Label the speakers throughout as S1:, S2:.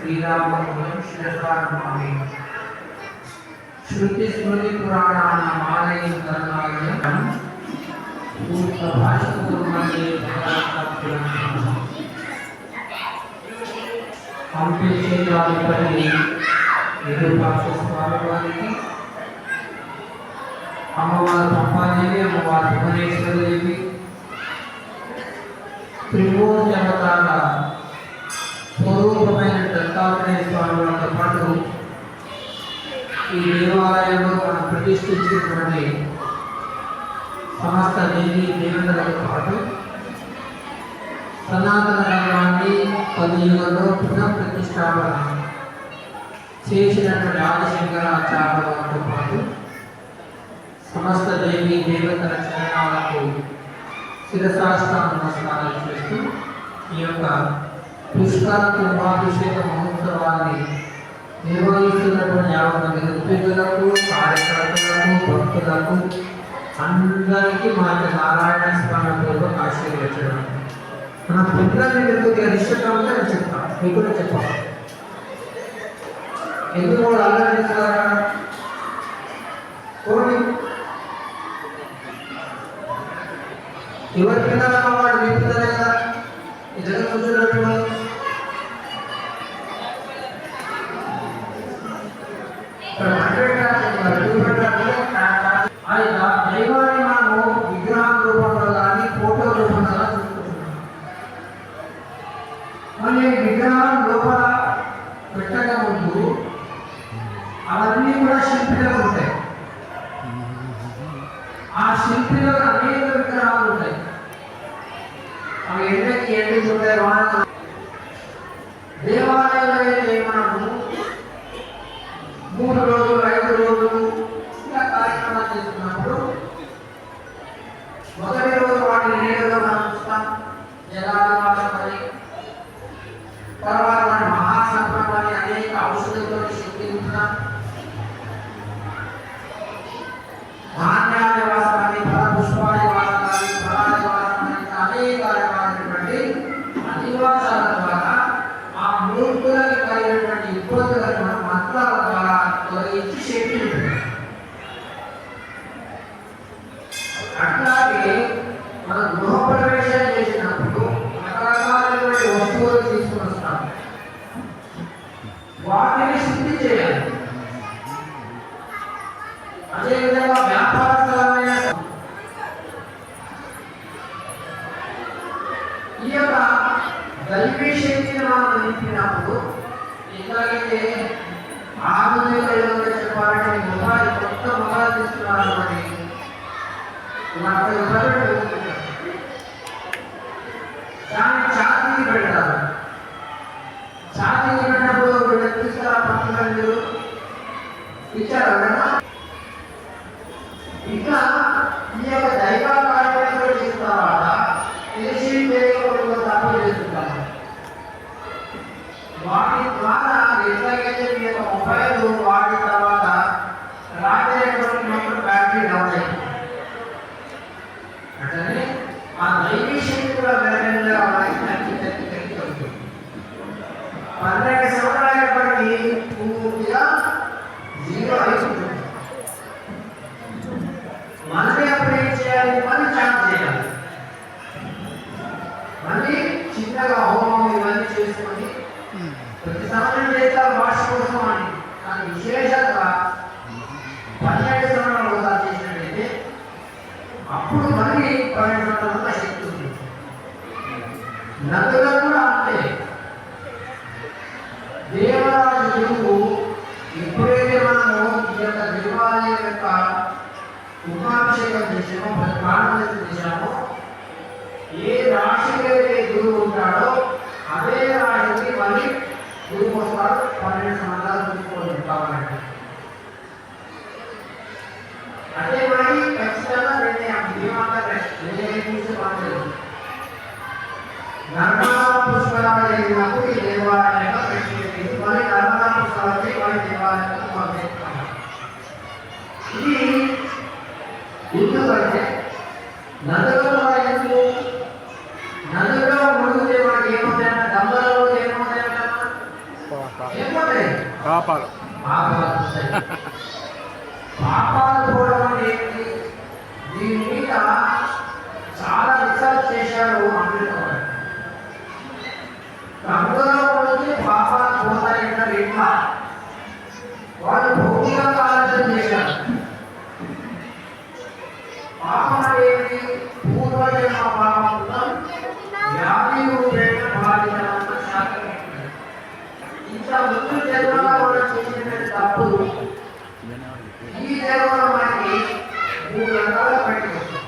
S1: శ్రీరామం శిరసామి శృతి స్మృతి పురాణానామాలయం కరుణాలయం పూర్త భాషకుర్మణి హంపి క్షేత్రాధిపతి విరూపాక్ష స్వామి వారికి, అమ్మవారు పంపాదేవి, అమ్మవారు భువనేశ్వరదేవి, త్రిభువన జగతాల స్వరూపమైన దత్తాత్రేయ స్వామి వారితో పాటు ఈ దేవాలయంలో మనం ప్రతిష్ఠించినటువంటి సమస్త దేవీ దేవతలతో పాటు సనాతన ధర్మాన్ని కలియుగంలో పునః ప్రతిష్టాపన చేసినటువంటి ఆదిశంకరాచార్య వారితో పాటు సమస్త దేవీ దేవతల చరణాలకు శిరసాష్టాంగ నమస్కారాలు చేస్తూ ఈ యొక్క పుష్కర కుంభాభిషేక మహోత్సవాన్ని నిర్వహిస్తున్నటువంటి యావత్ నిరుపేదలకు, కార్యకర్తలకు, భక్తులకు అందరికీ మా యొక్క నారాయణ స్వామి పూర్వక ఆశీర్వచనం. మన పుత్రాన్ని ఎందుకు అరిష్టంగా అని చెప్తాం, మీకు కూడా చెప్పాలి. ఎందుకు వాళ్ళు అల్లరిస్తారా? ఎవరి పిల్లల వాడు మీ పిల్లలే కదా, ఇద్దరు కూర్చున్నట్టు దైవాన్ని మనము విగ్రహం రూపంలో కానీ ఫోటో రూపంలో చూసుకుంటున్నాం. మళ్ళీ విగ్రహం లోపల పెట్టక ముందు అవన్నీ కూడా శిల్పిలో ఉంటాయి. ఆ శిల్పిలో అనేక విగ్రహాలు ఉంటాయి. అవి ఎండకి ఉంటాయి. వాన దేవాలయంలో అయితే మనము 3 రోజులు 5 రోజులు ఇలా కార్యక్రమాలు చేస్తున్నప్పుడు మొదటి రోజు వాటిని నీళ్ళలో మనం చూస్తాం, జలాలవాసమని, తర్వాత మన మహాసంపం అని అనేక ఔషధులతో శక్తించుతాం, ధాన్యాల వాసమని, ఫల పుష్పాల వాసమని, ఫలాల వాసమని, అనేక రకాలైనటువంటి అధివాసాల ద్వారా ఆ మూర్తులకు కలిగినటువంటి ఇబ్బందులను మనం మంత్రాల ద్వారా తొలగించి శక్తి ఉంటుంది. అట్లాగే మనం గృహ ప్రవేశం చేసినప్పుడు రకరకాలైనటువంటి వస్తువులు తీసుకుని వస్తాం, వాటిని శుద్ధి చేయాలి. అదేవిధంగా వ్యాపార స్థలమైన ఈ యొక్క దైవీ శక్తిని మనం నింపినప్పుడు ఎలాగైతే ఆధునిక యుగంలో చెప్పాలంటే మొబైల్ కొత్త మొబైల్ తీసుకున్నారు అని దాన్ని ఛాతీకి పెడతారు. ఛాతీకి పెట్టినప్పుడు తీసుకురా పట్టుకొని మీరు ఇచ్చారు. ఇంకా ఈ యొక్క దైవ కార్యక్రమాలు చేసిన తర్వాత తెలిసి తెలియకుండా తప్పులు చేస్తుంటారు. వాటి ద్వారా ఎట్లాగైతే మీ యొక్క మొబైల్ వాడిన తర్వాత రాత్రి బ్యాటరీ డౌన్ అయిపోతుంది. అంటే ఆ దైవీ శక్తి కూడా వేరేగా తగ్గి 12 సంవత్సరాలప్పటికీ పూర్తిగా 0 అయిపోతుంది. మళ్ళీ అప్పుడు ఏం చేయాలి? మళ్ళీ చార్జ్ చేయాలి. మళ్ళీ చిన్నగా హోమం ఇవన్నీ చేసుకొని ప్రతి సంవత్సరం చేస్తారు భాష కోసం అని. కానీ విశేషంగా 12 సంవత్సరాలు ఒకసారి చేసినట్టయితే అప్పుడు మళ్ళీ 12 సంవత్సరాల శక్తి ఉంది. నదులు కూడా అంతే. దేవరాజు గురువు ఎప్పుడైతే మనము ఈ యొక్క దేవాలయం యొక్క కుంభాభిషేకం చేసామో, ప్రాణం చేసామో, ఏ రాశికి గురువు ఉంటాడో అదే రాశికి మళ్ళీ గురువు వస్తాడు. 12 సంవత్సరాలు చూసుకోవాలి కావాలంటే. అదే మరి ఖచ్చితంగా నర్మదా పుష్కరాలు జరిగినప్పుడు ఈ దేవాలయంగా ప్రత్యేకించి మళ్ళీ నర్మదా పుష్కరాలకి మళ్ళీ దేవాలయంగా పంపిస్తాము. ఇది ఎందుకంటే నదులలో ఎందుకు నదుల్లో మునిగితే మనకి ఏమవుతాయన్నా, గంగలలో ఏమవుతాయన్నా
S2: పాపాలు
S1: పాపాలు పోవడం అనేది దీని మీద చాలా రీసెర్చ్ చేశారు అమెరికా. గంగలో నుంచి పాపాలు పోతాయంటారు. ఇంకా వాళ్ళు భౌతికంగా ఆలోచన చేశారు. పాపం అనేది పూర్వజన్మ పాపంలో వ్యాధి రూపేణ బాధితమైన శాతం. ఇంత ముందు జన్మలో మనం చేసినటువంటి తప్పులు ఈ జన్మలో మనకి 3 రకాల బయటకు వస్తుంది.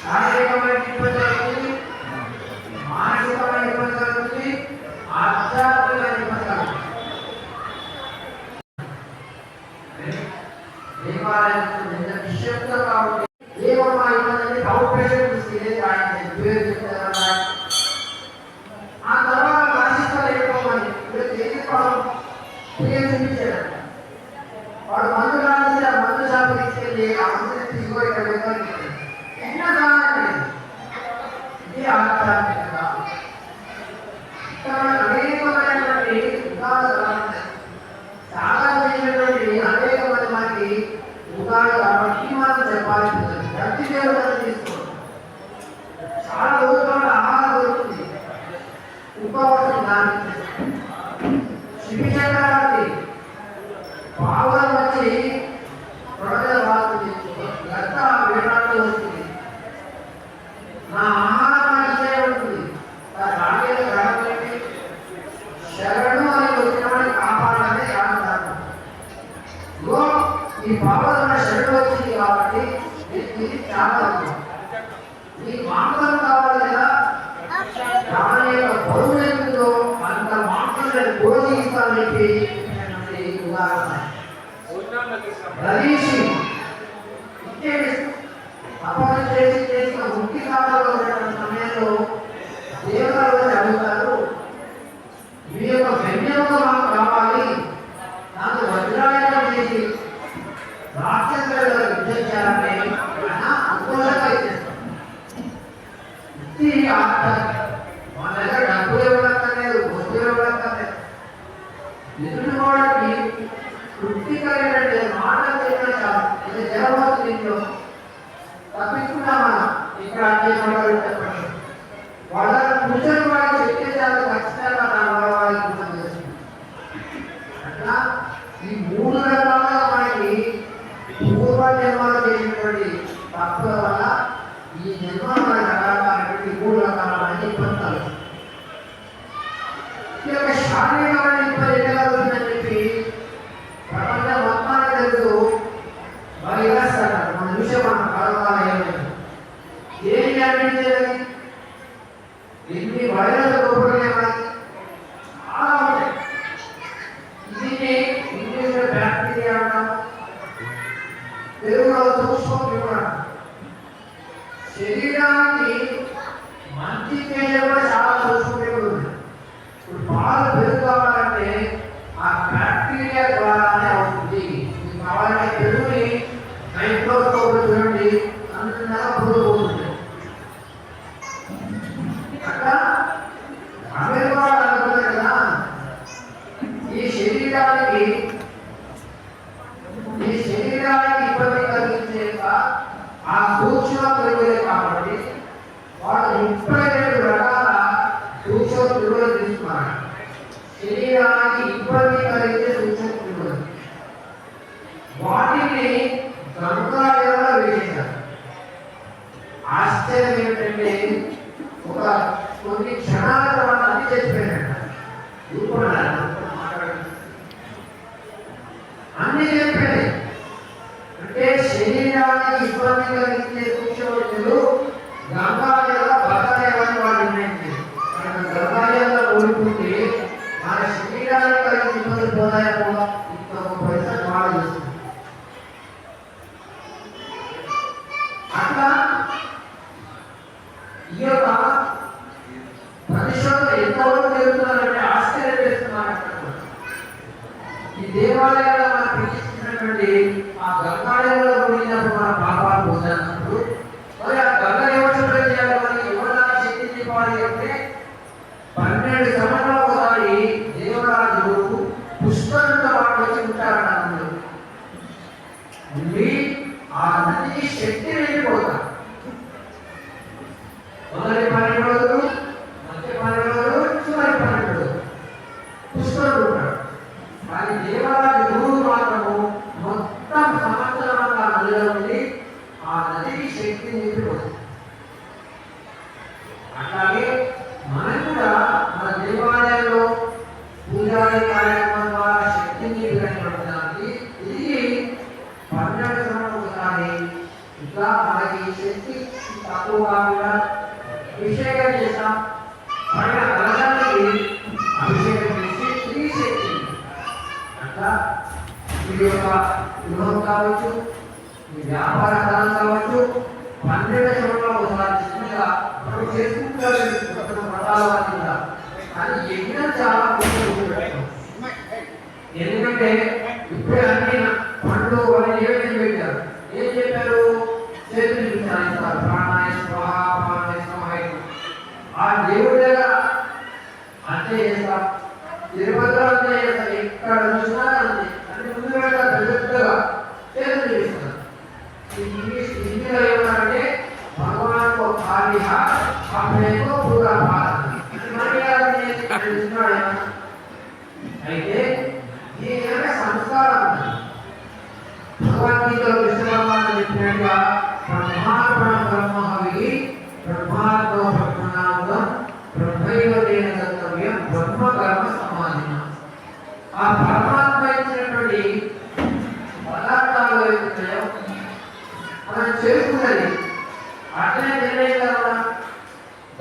S1: శారీరకమైన ఇబ్బంది జరుగుతుంది, మానసికమైన ఇబ్బంది జరుగుతుంది, ఆధ్యాత్మికమైన ఇబ్బంది జరుగుతుంది. దేవాలయం నిశ్శబ్ద కాబట్టి ఏమమ్మా ఇబ్బంది అవుట్ పేషెంట్ సీరియస్ ఆ తర్వాత మానసిక లేకపోమని వాడు మందు రాసి ఆ మందు షాపు తీసుకెళ్ళి ఆ మందుని తీసుకొని ఇక్కడ ఎన్నో సాధన ఇది ఆధ్యాత్మికత. అనేకమైనటువంటి ఉదాహరణలు చాలా చేసినటువంటి అనేక మంది మనకి ఉదాహరణ మనం చెప్పాలి. ప్రతి దేవతను తీసుకోండి. చాలా రోజుల ఆహారం దొరుకుతుంది, ఉపవాసం దాని శివచక్రాన్ని పావురం వచ్చి ప్రజల వాడుతుంది, గత వేడాడు వస్తుంది, నా ఆహారం మంచిగా ఉంటుంది, రాగేది రాగేది శరణు అని వచ్చినవాడిని కాపాడాలని రాను. ఈ పావురం శరణు వచ్చింది కాబట్టి ఇది చాలా ఈ మాంసం కావాలి కదా, దాని యొక్క బరువు ఎంతో అంత మాంసాన్ని భోజిస్తానని చెప్పి ఉదాహరణ. తపస్సు చేసి చేసిన ముక్తి కాలంలో ఉన్న సమయంలో దేవతలు అడుగుతారు, మీ యొక్క వ్యజ్ఞంతో మాకు కావాలి, నాకు వజ్రాయనం చేసి రాక్షసుల యుద్ధం చేయాలని అనుకూలంగా ఇచ్చేస్తాం. మన దగ్గర డబ్బులు ఇవ్వక్కర్లేదు, వస్తువులు ఇవ్వక్కర్లేదు. ఎదుటివాడికి తృప్తి కలిగినట్టు మాట చెప్పిన చాలు. ఇది జరగవచ్చు. దీంట్లో తప్పించుకున్నా మనం ఇక్కడ అన్ని చెప్పండి. వాళ్ళని కూర్చొని వాళ్ళు చెప్పే చాలు, ఖచ్చితంగా నా వాళ్ళకి గుణం చేస్తుంది. అట్లా ఈ 3 రకాలుగా మనకి పూర్వ జన్మలు చేసినటువంటి తప్పుల వల్ల ఈ జన్మ మన రకాలైనటువంటి 3 రకాలైన ఇబ్బందులు. ఈ యొక్క శారీరకమైన ఇబ్బంది ఎక్కగలుగుతుందని చెప్పి ప్రపంచం మొత్తాన్ని తెలుసు. వైరస్ అంటారు. మన విషయం మన కరోనా ఏమి అనిపించేది, ఎన్ని వైరస్ లోపలనే మనకి చాలా ఉంటాయి. దీన్ని ఇంగ్లీష్లో బ్యాక్టీరియా అంటాం, తెలుగులో సూక్ష్మ. శరీరానికి మంచి చేసే కూడా చాలా సూక్ష్మజీవులు ఉన్నాయి. ఇప్పుడు పాలు పెరుగుకోవాలంటే ఆ బ్యాక్టీరియా ద్వారానే అవుతుంది. మీకు కావాలంటే పెరుగుని మైక్రోస్కోప్ చూడండి, అందులో పురుగు పోతుంది. అట్లా అమెరికా అనుకుంటారు కదా, ఈ శరీరానికి ఇబ్బంది కలిగించే ఆ సూక్ష్మ పెరుగులే కాబట్టి వాళ్ళు 32 రకాల సూక్ష్మ పెరుగులు తీసుకున్నారు. శరీరానికి ఇబ్బంది కలిగించే సూక్ష్మ పెరుగులు వాటిని గంగాళంలో వేసేశారు. ఆశ్చర్యం ఏమిటంటే కొన్ని క్షణాల తర్వాత అన్ని చెప్పారంట. అన్ని చెప్పాడు. అంటే శరీరానికి ఇబ్బంది కలిగించే సూక్ష్మలు గంగాళంలో బతలేవని వాళ్ళు నిర్ణయించారు. గంగాళంలో ఓడిపోతే మన శరీరానికి కలిగిన ఇబ్బందులు పోతాయో కూడా ఇంకొక పరిస్థితి వాళ్ళు చేస్తుంది. అట్లా ఈ యొక్క పరిశోధన ఎంతవరకు జరుగుతున్నారంటే ఆశ్చర్యం చేస్తున్నారు. ఈ దేవాలయాల్లో మనం ప్రతిష్ఠించినటువంటి ఆ గంగాళంలో కూడినప్పుడు మన పాపాలు పోతున్నప్పుడు మరి ఆ గంగ ఎవరు చేయాలి, మనకి ఎవరు శక్తి చెప్పాలి అంటే 12 సంవత్సరాల ఒకసారి దేవరాజు పుష్పంతో వాడు వచ్చి ఉంటారన్న అందులో ఉండి ఆ నదికి శక్తి వెళ్ళిపోతారు. మొదటి 12 రోజులు, మధ్య 12 రోజులు, చివరి 12 రోజులు పుష్పంలో ఉంటాడు. కానీ దేవరాజు గురువు మాత్రము మొత్తం సంవత్సరం అంతా నదిలో ఉండి ఆ నదికి శక్తి నింపిపోతుంది. అట్లాగే మనం కూడా మన దేవాలయంలో పూజారి కార్యక్రమం ద్వారా శక్తిని విరగడానికి ఇది 12 సంవత్సరాలు ఒకసారి ఇట్లా మనకి శక్తి తక్కువ కాకుండా అభిషేకం చేస్తాం. పైన కలశానికి అభిషేకం చేసి తిరిగి శక్తి అట్లా మీ యొక్క గృహం కావచ్చు, మీ వ్యాపార స్థలం కావచ్చు, 12 సంవత్సరాలు ఒకసారి చిన్నగా మనం చేసుకుంటారు వ్రతాల కింద. కానీ యజ్ఞం చాలా ఎందుకంటే ఇప్పుడే అన్ని పండ్లు వాళ్ళు ఏమైనా పెట్టారు. ఏం చెప్పారు? చేతులు విచారిస్తారు, ప్రాణాయ స్వాహ ప్రాణాయ స్వాహ. ఆ దేవుడి దగ్గర అంతే చేస్తాం, తిరుపతిలో అంతే చేస్తారు, ఎక్కడ చూసినా అంతే. అంటే ముందు పెడతారు పెద్దగా చేతులు చూపిస్తారు. హిందీలో ఏమన్నారంటే భగవాన్ కో ఖాళీ హాత్ అప్నే కో పూరా హాత్. అయితే ఈ సంస్కారం భగవద్గీతలో కృష్ణ భగవాన్ చెప్పినట్టుగా బ్రహ్మార్పణ బ్రహ్మహవి బ్రహ్మాత్మ బ్రహ్మనామం బ్రహ్మైవ తేన కర్తవ్యం బ్రహ్మ కర్మ సమాధిన. ఆ పరమాత్మ ఇచ్చినటువంటి పదార్థాలు ఏమిటో మనం చేసుకున్నది అట్లనే తెలియదు కదా.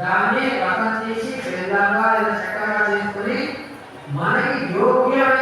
S1: దాన్ని రసం తీసి బెల్లంగా లేదా చక్కగా చేసుకుని మనకి యోగ్యమైన